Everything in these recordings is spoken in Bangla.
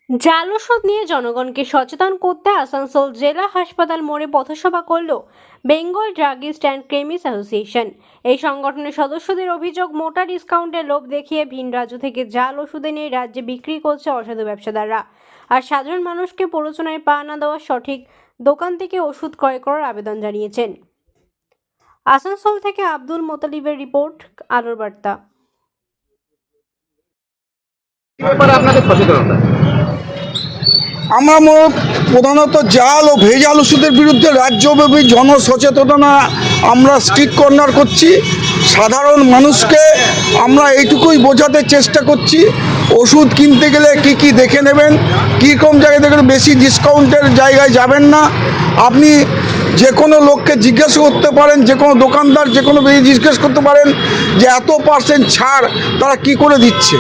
জাল ওষুধ নিয়ে জনগণকে সচেতন করতে আসানসোল জেলা হাসপাতাল মোড়ে পথসভা করল Bengal druggist and chemist association. এই সংগঠনের সদস্যদের অভিযোগ, মোটা ডিসকাউন্টের লোভ দেখিয়ে ভিন রাজ্য থেকে জাল ওষুধ এনে রাজ্যে বিক্রি করছে অসাধু ব্যবসাদাররা, আর সাধারণ মানুষকে প্ররোচনায় পা না দেওয়া সঠিক দোকান থেকে ওষুধ ক্রয় করার আবেদন জানিয়েছেন। আসানসোল থেকে আব্দুল মোতালিবের রিপোর্ট, আলোর বার্তা। আমরা প্রধানত জাল ও ভেজাল ওষুধের বিরুদ্ধে রাজ্যব্যাপী জনসচেতনতা আমরা স্ট্রিট কর্নার করছি। সাধারণ মানুষকে আমরা এইটুকুই বোঝাতে চেষ্টা করছি, ওষুধ কিনতে গেলে কি কি দেখে নেবেন, কীরকম জায়গায় দেখেন, বেশি ডিসকাউন্টের জায়গায় যাবেন না। আপনি যে কোনো লোককে জিজ্ঞেস করতে পারেন, যে কোনো দোকানদার যে কোনো জিজ্ঞেস করতে পারেন যে এত পার্সেন্ট ছাড় তারা কি করে দিচ্ছে।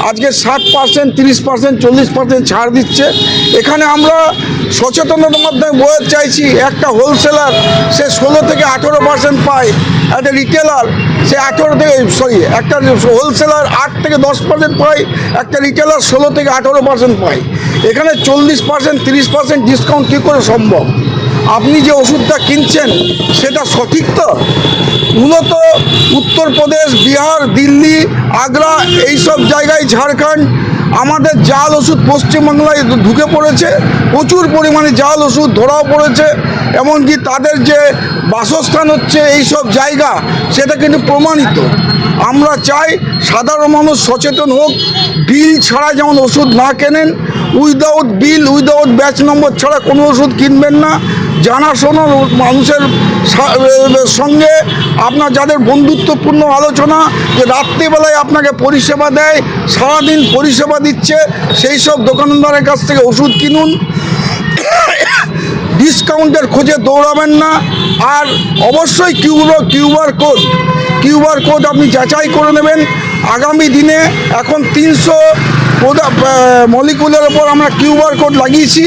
আজকে 60%, 30%, 40% ছাড় দিচ্ছে। এখানে আমরা সচেতনতার মাধ্যমে বোঝাতে চাইছি, একটা হোলসেলার সে 16 থেকে 18% পায়, একটা রিটেলার সে একটা হোলসেলার 8 থেকে 10% পায়, একটা রিটেলার 16 থেকে 18% পায়। এখানে 40%, 30% ডিসকাউন্ট কী করে সম্ভব? আপনি যে ওষুধটা কিনছেন সেটা সঠিক তো? মূলত উত্তরপ্রদেশ, বিহার, দিল্লি, আগ্রা এইসব জায়গায়, ঝাড়খণ্ড, আমাদের জাল ওষুধ পশ্চিমবাংলায় ঢুকে পড়েছে। প্রচুর পরিমাণে জাল ওষুধ ধরাও পড়েছে। এমনকি তাদের যে বাসস্থান হচ্ছে এইসব জায়গা, সেটা কিন্তু প্রমাণিত। আমরা চাই সাধারণ মানুষ সচেতন হোক, বিল ছাড়া যেমন ওষুধ না কেনেন, উইদাউট বিল, উইদাউট ব্যাচ নম্বর ছাড়া কোনো ওষুধ কিনবেন না। জানাশোনা মানুষের সঙ্গে আপনার যাদের বন্ধুত্বপূর্ণ আলোচনা, যে রাত্রিবেলায় আপনাকে পরিষেবা দেয়, সারাদিন পরিষেবা দিচ্ছে, সেই সব দোকানদারের কাছ থেকে ওষুধ কিনুন। ডিসকাউন্টের খোঁজে দৌড়াবেন না। আর অবশ্যই কিউআর কোড আপনি যাচাই করে নেবেন। আগামী দিনে এখন 300 মলিকুলের ওপর আমরা কিউআর কোড লাগিয়েছি।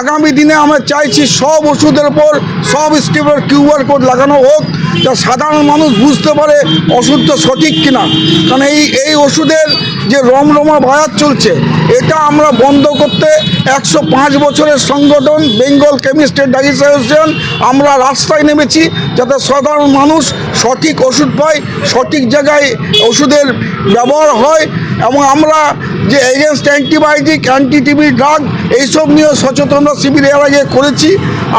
আগামী দিনে আমরা চাইছি সব ওষুধের ওপর, সব স্টেপের কিউআর কোড লাগানো হোক, যা সাধারণ মানুষ বুঝতে পারে ওষুধটা সঠিক কিনা। কারণ এই ওষুধের যে রমরমা বাজার চলছে, এটা আমরা বন্ধ করতে 105 বছরের সংগঠন Bengal chemist and druggist association আমরা রাস্তায় নেমেছি, যাতে সাধারণ মানুষ সঠিক ওষুধ পায়, সঠিক জায়গায় ওষুধের ব্যবহার হয়। এবং আমরা যে against antibiotic, anti TB drug এইসব নিয়ে সচেতনতা শিবির এর আগে করেছি।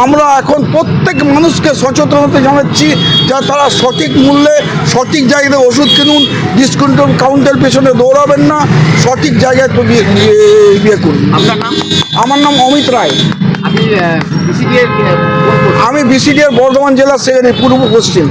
আমরা এখন প্রত্যেক মানুষকে সচেতনতা জানাচ্ছি, যা তারা সঠিক মূল্যে সঠিক জায়গায় ওষুধ কিনুন, ডিসকাউন্ট কাউন্টের পেছনে দৌড়াবেন না, সঠিক জায়গায় তো বিয়ে করুন। আপনার নাম? আমার নাম অমিত রায়। আমি বিসিডিএর বর্ধমান জেলার সেক্রেটারি, পূর্ব পশ্চিম।